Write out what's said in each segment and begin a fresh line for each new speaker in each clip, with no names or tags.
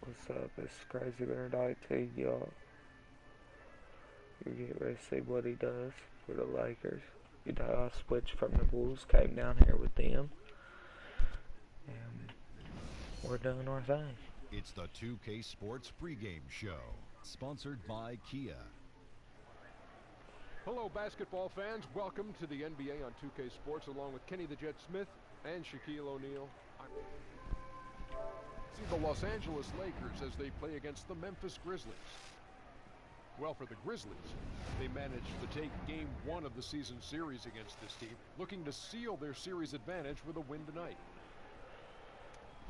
What's up? It's crazybare19's, y'all. You get ready to see what he does for the Lakers. You know, I switched from the Bulls, came down here with them, and we're doing our thing.
It's the 2K Sports pregame show, sponsored by Kia.
Hello, basketball fans. Welcome to the NBA on 2K Sports, along with Kenny the Jet Smith and Shaquille O'Neal. See the Los Angeles Lakers as they play against the Memphis Grizzlies. Well, for the Grizzlies, they managed to take Game 1 of the season series against this team, looking to seal their series advantage with a win tonight.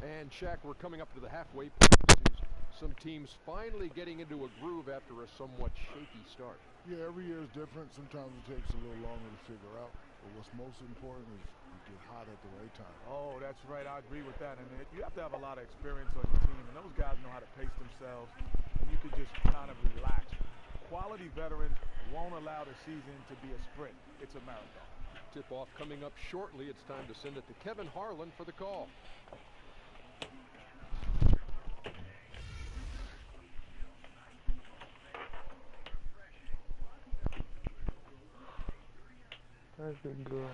And, Shaq, we're coming up to the halfway point of the season. Some teams finally getting into a groove after a somewhat shaky start.
Yeah, every year is different. Sometimes it takes a little longer to figure out. But what's most important is you get hot at the right time.
Oh, that's right. I agree with that. And you have to have a lot of experience on your team. And those guys know how to pace themselves. And you can just kind of relax. Quality veterans won't allow the season to be a sprint. It's a marathon.
Tip-off coming up shortly. It's time to send it to Kevin Harlan for the call.
That's been good.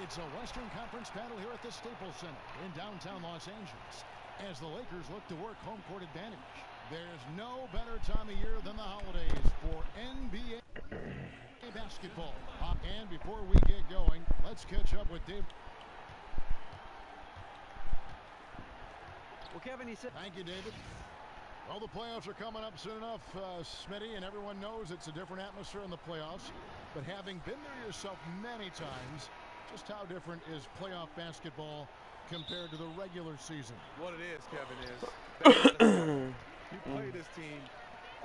It's a Western Conference battle here at the Staples Center in downtown Los Angeles as the Lakers look to work home court advantage. There's no better time of year than the holidays for NBA basketball. And before we get going, let's catch up with Dave.
Well, Kevin, he said...
Thank you, David. Well, the playoffs are coming up soon enough, Smitty, and everyone knows it's a different atmosphere in the playoffs. But having been there yourself many times, just how different is playoff basketball compared to the regular season?
What it is, Kevin, is you play this team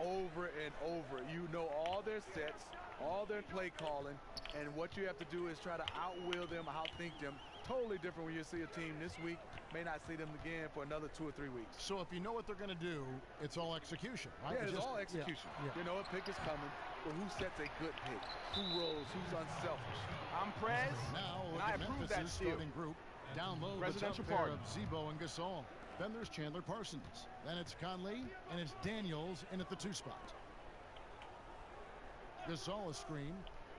over and over. You know all their sets, all their play calling, and what you have to do is try to outwill them, outthink them. Totally different when you see a team this week. May not see them again for another 2 or 3 weeks.
So if you know what they're going to do, it's all execution, right?
Yeah, it's all execution.
Yeah.
You know a pick is coming, but who sets a good pick? Who rolls? Who's unselfish?
I'm Prez,
Now look
and I
at
approve that
Memphis'
steal.
starting group. Down low, the tough
Presidential
pair
pardon.
of Zebo and Gasol. Then there's Chandler Parsons. Then it's Conley, and it's Daniels in at the 2 spot. Gasol is screen.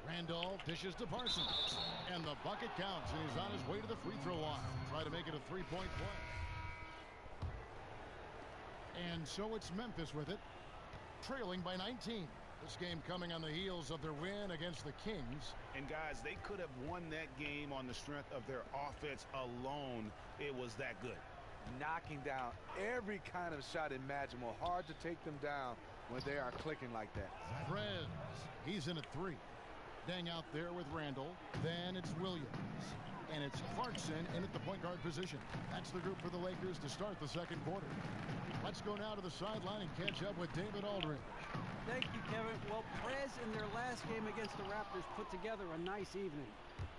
Randolph dishes to Parsons. And the bucket counts, and he's on his way to the free throw line. Try to make it a 3-point play. And so it's Memphis with it, trailing by 19. This game coming on the heels of their win against the Kings.
And guys, they could have won that game on the strength of their offense alone. It was that good.
Knocking down every kind of shot imaginable. Hard to take them down when they are clicking like that.
Prez, he's in at 3. Dang out there with Randall. Then it's Williams. And it's Clarkson in at the point guard position. That's the group for the Lakers to start the second quarter. Let's go now to the sideline and catch up with David Aldridge.
Thank you, Kevin. Well, Prez in their last game against the Raptors put together a nice evening.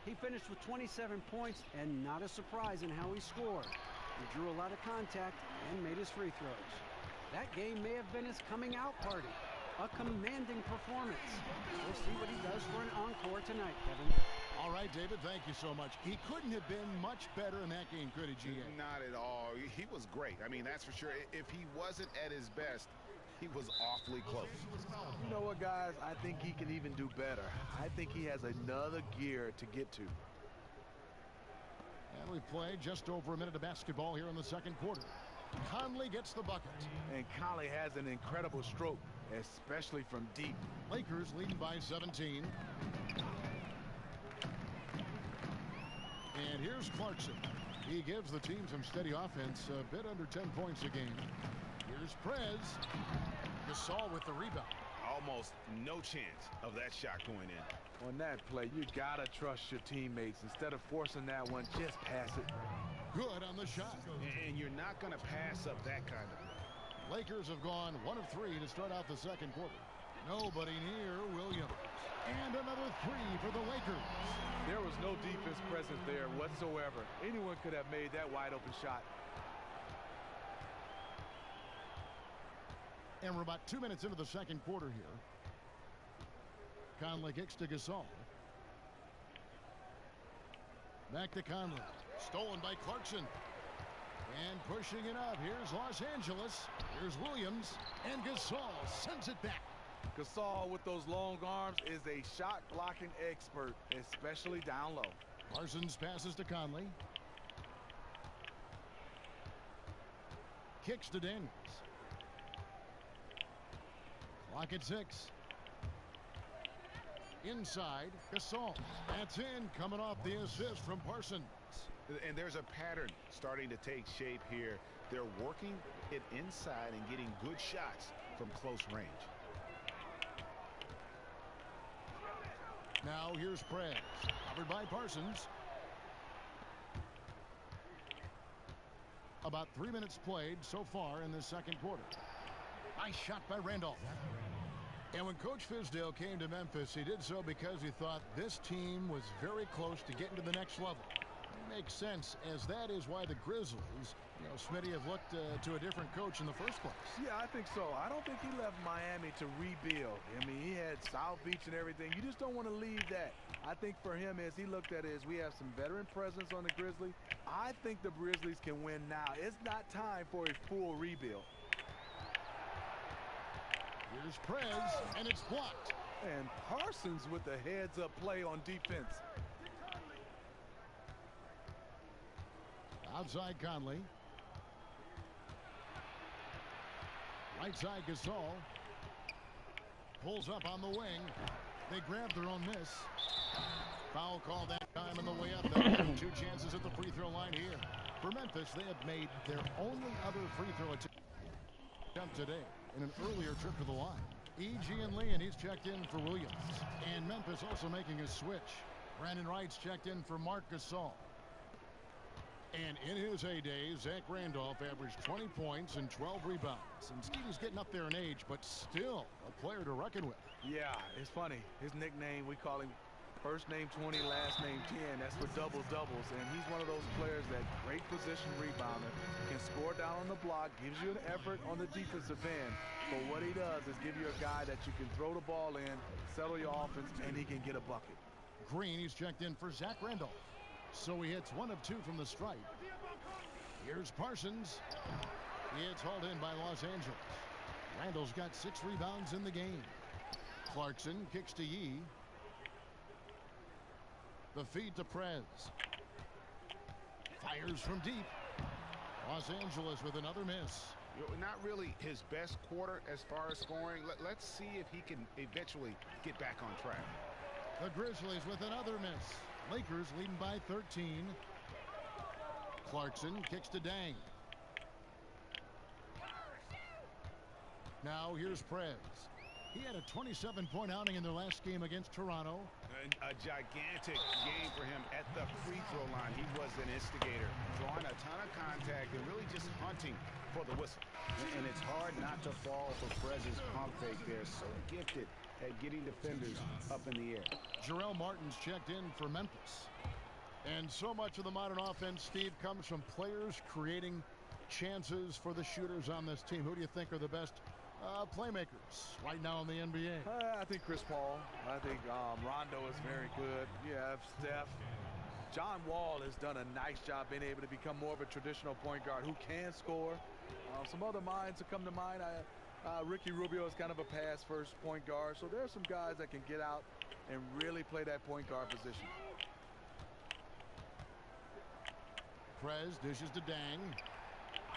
He finished with 27 points, and not a surprise in how he scored. He drew a lot of contact and made his free throws. That game may have been his coming out party. A commanding performance. We'll see what he does for an encore tonight, Kevin.
All right, David, thank you so much. He couldn't have been much better in that game, could he, GA?
Not at all. He was great. I mean, that's for sure. If he wasn't at his best, he was awfully close.
You know what, guys? I think he can even do better. I think he has another gear to get to.
And we play just over a minute of basketball here in the second quarter. Conley gets the bucket.
And Conley has an incredible stroke, especially from deep.
Lakers leading by 17. And here's Clarkson. He gives the team some steady offense, a bit under 10 points a game. Here's Prez. Gasol with the rebound.
Almost no chance of that shot going in.
On that play, you gotta trust your teammates. Instead of forcing that one, just pass it.
Good on the shot.
And you're not going to pass up that kind of play.
Lakers have gone 1 of 3 to start out the second quarter. Nobody near Williams. And another 3 for the Lakers.
There was no defense present there whatsoever. Anyone could have made that wide open shot.
And we're about 2 minutes into the second quarter here. Conley kicks to Gasol. Back to Conley. Stolen by Clarkson. And pushing it up. Here's Los Angeles. Here's Williams. And Gasol sends it back.
Gasol with those long arms is a shot blocking expert, especially down low.
Parsons passes to Conley. Kicks to Daniels. Clock at 6. Inside, Gasol. That's in, coming off the assist from Parsons.
And there's a pattern starting to take shape here. They're working it inside and getting good shots from close range.
Now here's Prez, covered by Parsons. About 3 minutes played so far in the second quarter. Nice shot by Randolph. And when Coach Fizdale came to Memphis, he did so because he thought this team was very close to getting to the next level. It makes sense, as that is why the Grizzlies, Smitty, have looked to a different coach in the first place.
Yeah, I think so. I don't think he left Miami to rebuild. I mean, he had South Beach and everything. You just don't want to leave that. I think for him, as he looked at it, is we have some veteran presence on the Grizzlies. I think the Grizzlies can win now. It's not time for a full rebuild.
Here's Prez, and it's blocked.
And Parsons with the heads-up play on defense.
Outside Conley. Right side Gasol. Pulls up on the wing. They grab their own miss. Foul call that time on the way up. They'll have 2 chances at the free throw line here. For Memphis, they have made their only other free throw attempt today in an earlier trip to the line. E.G. and Lee, and he's checked in for Williams. And Memphis also making a switch. Brandon Wright's checked in for Marc Gasol. And in his heyday, Zach Randolph averaged 20 points and 12 rebounds. And Stevie's getting up there in age, but still a player to reckon with.
Yeah, it's funny. His nickname, we call him first name 20, last name 10. That's for doubles. And he's one of those players that great position rebounder, can score down on the block, gives you an effort on the defensive end. But what he does is give you a guy that you can throw the ball in, settle your offense, and he can get a bucket.
Green, he's checked in for Zach Randolph. So he hits 1 of 2 from the stripe. Here's Parsons. It's hauled in by Los Angeles. Randall's got 6 rebounds in the game. Clarkson kicks to Yee. The feed to Prez. Fires from deep. Los Angeles with another miss.
Not really his best quarter as far as scoring. Let's see if he can eventually get back on track.
The Grizzlies with another miss. Lakers leading by 13. Clarkson kicks to Dang. Now here's Prez. He had a 27-point outing in their last game against Toronto.
A gigantic game for him at the free throw line. He was an instigator, drawing a ton of contact and really just hunting for the whistle. And it's hard not to fall for Prez's pump fake there. So gifted at getting defenders up in the air.
Jarrell Martin's checked in for Memphis. And so much of the modern offense, Steve, comes from players creating chances for the shooters on this team. Who do you think are the best playmakers right now in the NBA?
I think Chris Paul. I think Rondo is very good. You have Steph. John Wall has done a nice job being able to become more of a traditional point guard who can score. Some other minds that come to mind. Ricky Rubio is kind of a pass-first point guard. So there are some guys that can get out and really play that point guard position.
Prez dishes to Dang.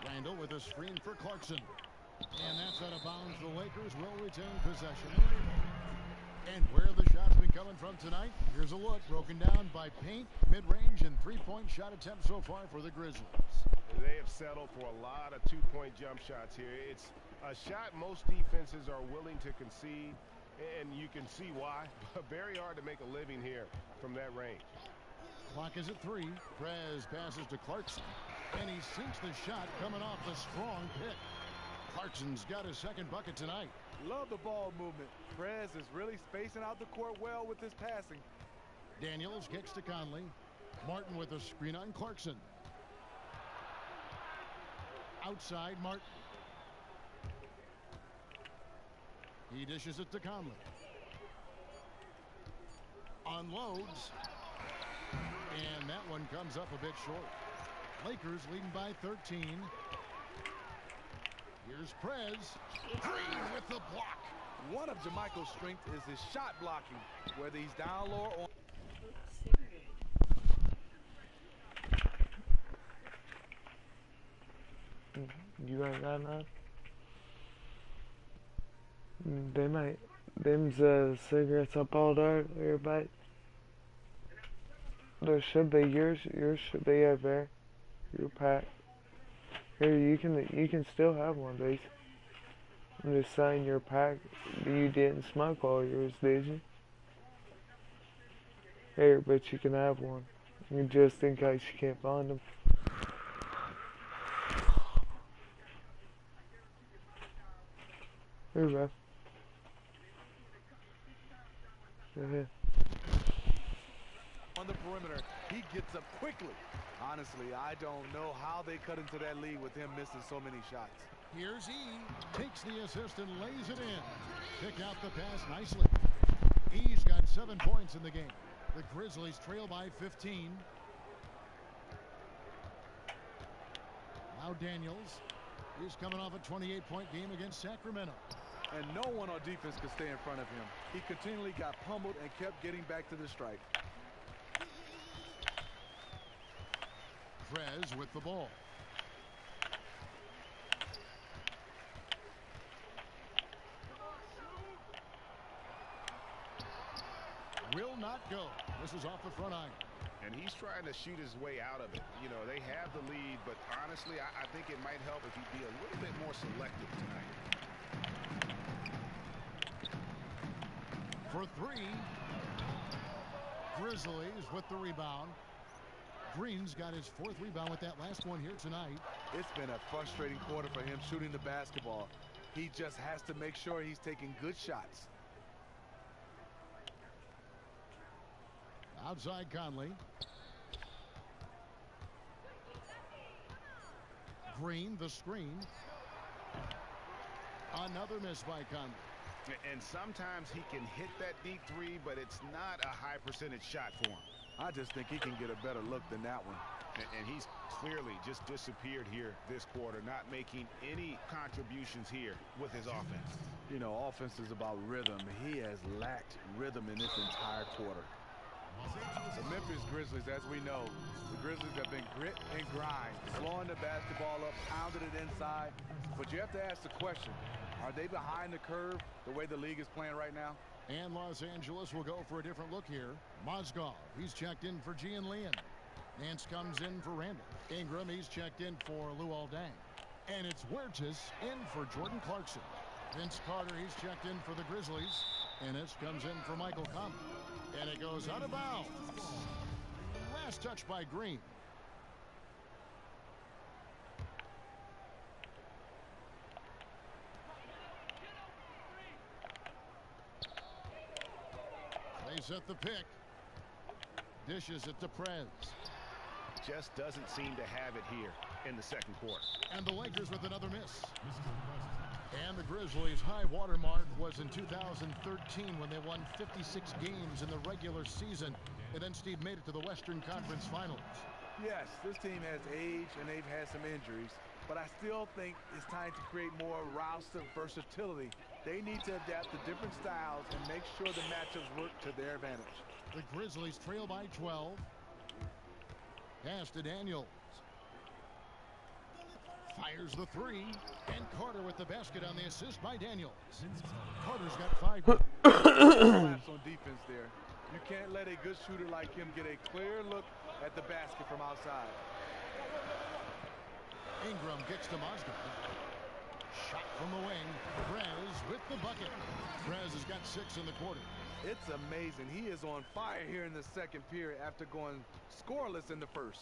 Randall with a screen for Clarkson. And that's out of bounds. The Lakers will retain possession. And where the shots been coming from tonight? Here's a look broken down by paint, mid-range, and 3-point shot attempts so far for the Grizzlies.
They have settled for a lot of 2-point jump shots here. It's a shot most defenses are willing to concede, and you can see why. Very hard to make a living here from that range.
Clock is at 3. Prez passes to Clarkson, and he sinks the shot coming off the strong pick. Clarkson's got his second bucket tonight.
Love the ball movement. Prez is really spacing out the court well with his passing.
Daniels kicks to Conley. Martin with a screen on Clarkson. Outside Martin. He dishes it to Conley. Unloads. And that one comes up a bit short. Lakers leading by 13. Here's Prez. Green with the block.
One of Jamichael's strengths is his shot blocking, whether he's down low or...
You ain't got none? They might. Them's cigarettes up all dark, everybody. There should be yours should be over there. Your pack. Here, you can still have one of these. I'm just saying your pack, you didn't smoke all yours, did you? Here, but you can have one. Just in case you can't find them. Here we go. Go ahead.
On the perimeter, he gets up quickly. Honestly, I don't know how they cut into that lead with him missing so many shots.
Here's E. Takes the assist and lays it in. Pick out the pass nicely. E's got 7 points in the game. The Grizzlies trail by 15. Now Daniels. He's coming off a 28-point game against Sacramento.
And no one on defense could stay in front of him. He continually got pummeled and kept getting back to the strike.
Prez with the ball. Will not go. This is off the front iron.
And he's trying to shoot his way out of it. You know, they have the lead, but honestly, I think it might help if he'd be a little bit more selective tonight.
For 3. Grizzlies with the rebound. Green's got his 4th rebound with that last one here tonight.
It's been a frustrating quarter for him shooting the basketball. He just has to make sure he's taking good shots.
Outside Conley. Green, the screen. Another miss by Conley.
And sometimes he can hit that deep three, but it's not a high percentage shot for him.
I just think he can get a better look than that one.
And he's clearly just disappeared here this quarter, not making any contributions here with his offense.
You know, offense is about rhythm. He has lacked rhythm in this entire quarter. The Memphis Grizzlies, as we know, the Grizzlies have been grit and grind, slowing the basketball up, pounding it inside. But you have to ask the question, are they behind the curve the way the league is playing right now?
And Los Angeles will go for a different look here. Mozgov, he's checked in for Gian Leon. Nance comes in for Randall. Ingram, he's checked in for Luol Deng. And it's Huertas in for Jordan Clarkson. Vince Carter, he's checked in for the Grizzlies. And this comes in for Michael Conley. And it goes out of bounds. Last touch by Green. Plays at the pick. Dishes it to Prez.
Just doesn't seem to have it here in the second quarter.
And the Lakers with another miss. And the Grizzlies' high water mark was in 2013 when they won 56 games in the regular season. And then Steve made it to the Western Conference Finals.
Yes, this team has age and they've had some injuries. But I still think it's time to create more roster versatility. They need to adapt to different styles and make sure the matchups work to their advantage.
The Grizzlies trail by 12. Pass to Daniels. Fires the 3. And Carter with the basket on the assist by Daniels. Carter's got 5.
Collapse on defense there. You can't let a good shooter like him get a clear look at the basket from outside.
Ingram gets to Mozgov. Shot from the wing. Prez with the bucket. Prez has got 6 in the quarter.
It's amazing. He is on fire here in the second period after going scoreless in the first.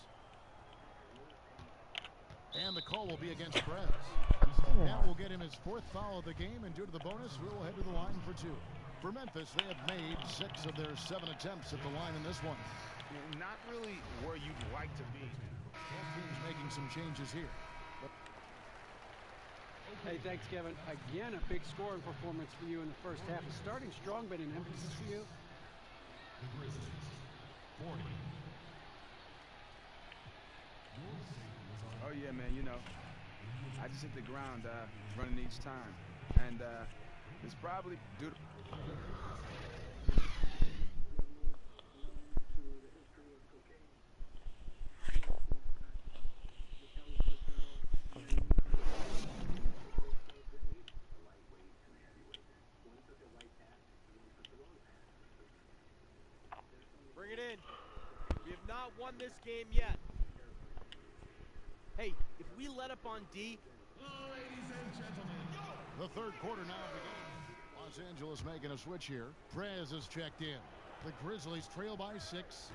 And the call will be against Prez. That will get him his 4th foul of the game, and due to the bonus, we'll head to the line for 2. For Memphis, they have made 6 of their 7 attempts at the line in this one.
Not really where you'd like to be.
Both teams making some changes here.
Hey, thanks, Kevin. Again, a big scoring performance for you in the first half. Is starting strong, but an emphasis for you?
The Grizzlies, 40.
yeah, man, you know, I just hit the ground running each time. And it's probably due to...
Bring it in. We have not won this game yet. Hey, if we let up on D...
Ladies and gentlemen, the third quarter now begins. Los Angeles making a switch here. Prez is checked in. The Grizzlies trail by 6.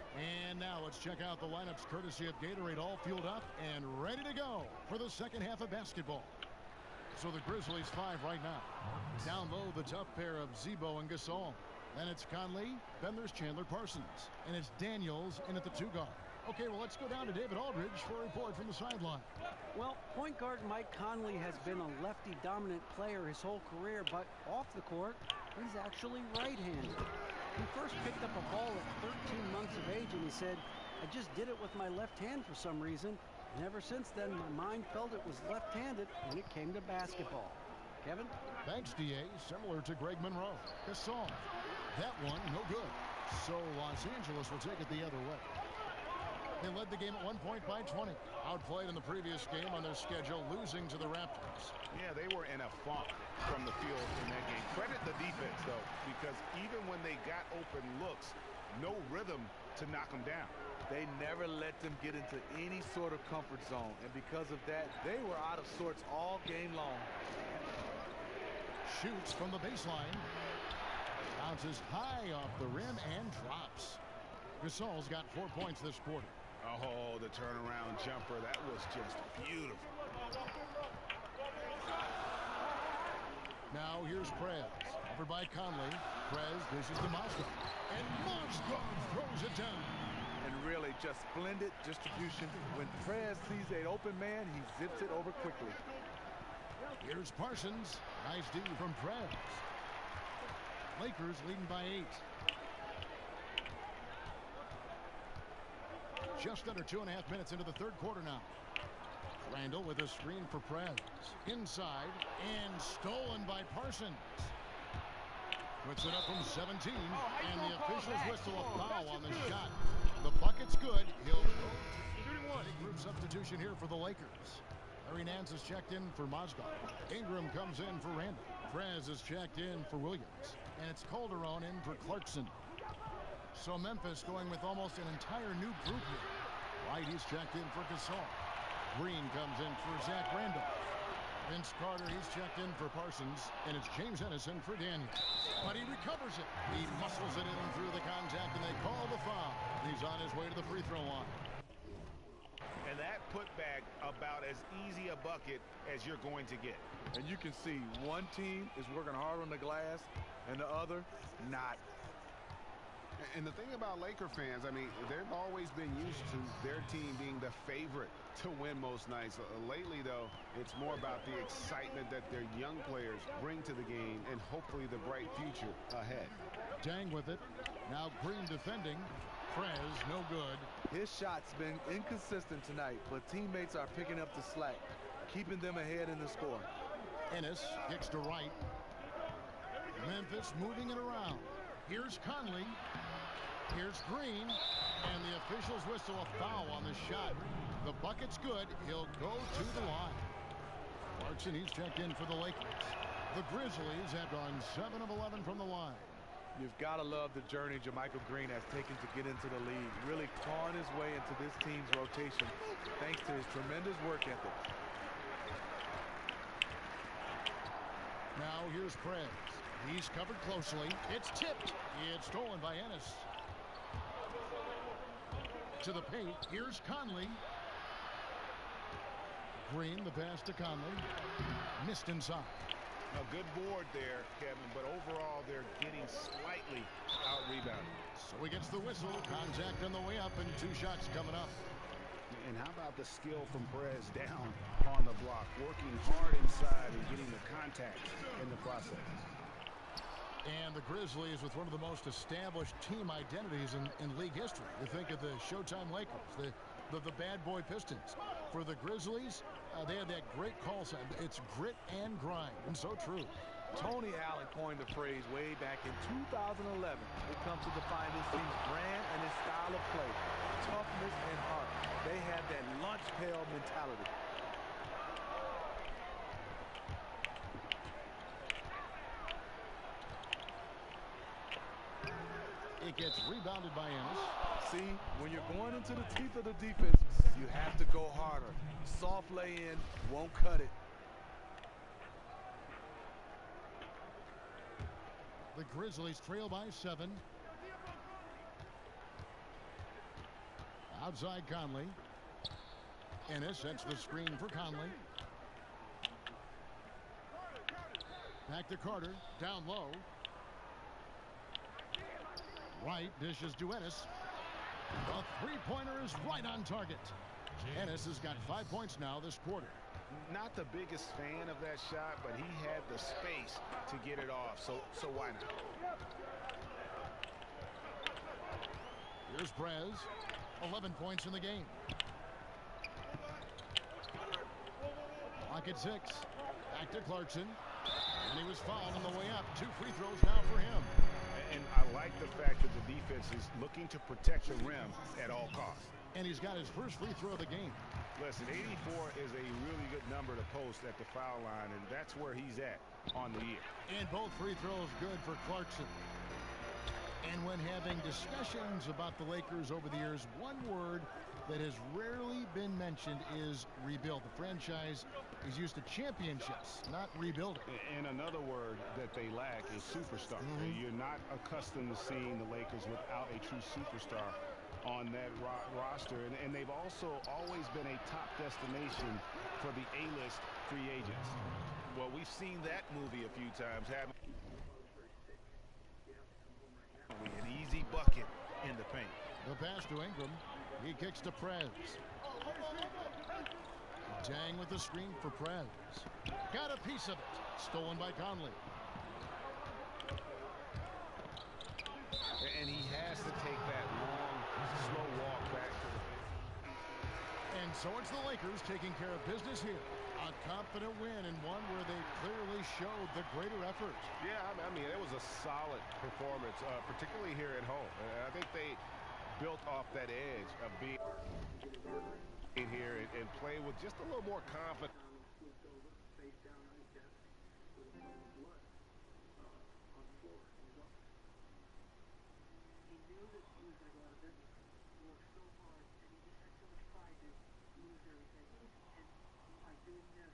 And now let's check out the lineups courtesy of Gatorade, all fueled up and ready to go for the second half of basketball. So the Grizzlies 5 right now. Down low, the tough pair of Zebo and Gasol. Then it's Conley, then there's Chandler Parsons. And it's Daniels in at the 2 guard. Okay, well, let's go down to David Aldridge for a report from the sideline.
Well, point guard Mike Conley has been a lefty-dominant player his whole career, but off the court, he's actually right-handed. He first picked up a ball at 13 months of age, and he said, "I just did it with my left hand for some reason, and ever since then, my mind felt it was left-handed when it came to basketball." Kevin?
Thanks, D.A. Similar to Greg Monroe. Gasol. That one, no good. So Los Angeles will take it the other way. They led the game at 1 point by 20. Outplayed in the previous game on their schedule, losing to the Raptors.
Yeah, they were in a funk from the field in that game. Credit the defense, though, because even when they got open looks, no rhythm to knock them down.
They never let them get into any sort of comfort zone. And because of that, they were out of sorts all game long.
Shoots from the baseline. Bounces high off the rim and drops. Gasol's got 4 points this quarter.
Oh, the turnaround jumper. That was just beautiful.
Now here's Prez. Covered by Conley. Prez dishes to Moscow. And Moscow throws it down.
And really just splendid distribution. When Prez sees an open man, he zips it over quickly.
Here's Parsons. Nice D from Prez. Lakers leading by 8. Just under 2.5 minutes into the third quarter now. Randall with a screen for Prez. Inside and stolen by Parsons. Puts it up from 17, and the officials whistle a foul on the shot. The bucket's good. He'll go. Group substitution here for the Lakers. Larry Nance is checked in for Mozgov. Ingram comes in for Randall. Prez is checked in for Williams. And it's Calderon in for Clarkson. So Memphis going with almost an entire new group here. White, he's checked in for Gasol. Green comes in for Zach Randolph. Vince Carter, he's checked in for Parsons. And it's James Ennison for Daniels. But he recovers it. He muscles it in through the contact, and they call the foul. He's on his way to the free throw line.
And that putback about as easy a bucket as you're going to get.
And you can see one team is working hard on the glass and the other not.
And the thing about Laker fans, I mean, they've always been used to their team being the favorite to win most nights. Lately, though, it's more about the excitement that their young players bring to the game and hopefully the bright future ahead.
Dang with it. Now Green defending. Prez, no good.
His shot's been inconsistent tonight, but teammates are picking up the slack, keeping them ahead in the score.
Ennis kicks to right. Memphis moving it around. Here's Conley. Here's Green. And the officials whistle a foul on the shot. The bucket's good. He'll go to the line. Clarkson, he's checked in for the Lakers. The Grizzlies have gone 7 of 11 from the line.
You've got to love the journey JaMychal Green has taken to get into the league, really clawing his way into this team's rotation thanks to his tremendous work ethic.
Now here's Prez. He's covered closely. It's tipped. It's stolen by Ennis. To the paint. Here's Conley. Green, the pass to Conley. Missed inside.
A good board there, Kevin, but overall they're getting slightly out-rebounded.
So he gets the whistle. Contact on the way up and 2 shots coming up.
And how about the skill from Perez down on the block, working hard inside and getting the contact in the process.
And the Grizzlies with one of the most established team identities in league history. You think of the Showtime Lakers, the bad boy Pistons. For the Grizzlies, they had that great call sign. It's grit and grind, and so true.
Tony Allen coined the phrase way back in 2011. It comes to define this team's brand and its style of play. Toughness and heart. They have that lunch pail mentality.
It gets rebounded by Ennis.
See, when you're going into the teeth of the defense, you have to go harder. Soft lay-in won't cut it.
The Grizzlies trail by 7. Outside Conley. Ennis sets the screen for Conley. Back to Carter. Down low. Wright dishes to Ennis. The three-pointer is right on target. Ennis has got 5 points now this quarter.
Not the biggest fan of that shot, but he had the space to get it off, so why not?
Here's Prez. 11 points in the game. Clock at 6. Back to Clarkson. And he was fouled on the way up. 2 free throws now for him.
And I like the fact that the defense is looking to protect the rim at all costs.
And he's got his first free throw of the game.
Listen, 84 is a really good number to post at the foul line, and that's where he's at on the year.
And both free throws good for Clarkson. And when having discussions about the Lakers over the years, one word that has rarely been mentioned is rebuild. The franchise is used to championships, not rebuilding.
And another word that they lack is superstar. You're not accustomed to seeing the Lakers without a true superstar on that roster. And they've also always been a top destination for the A-list free agents.
Well, we've seen that movie a few times, haven't we? An easy bucket in the paint.
The pass to Ingram. He kicks to Prez. Dang with the screen for Prez. Got a piece of it. Stolen by Conley.
And he has to take that long, slow walk back to the
And so it's the Lakers taking care of business here. A confident win and one where they clearly showed the greater effort.
Yeah, I mean, it was a solid performance, particularly here at home. And I think they built off that edge of being in here and play with just a little more confidence.
Doing this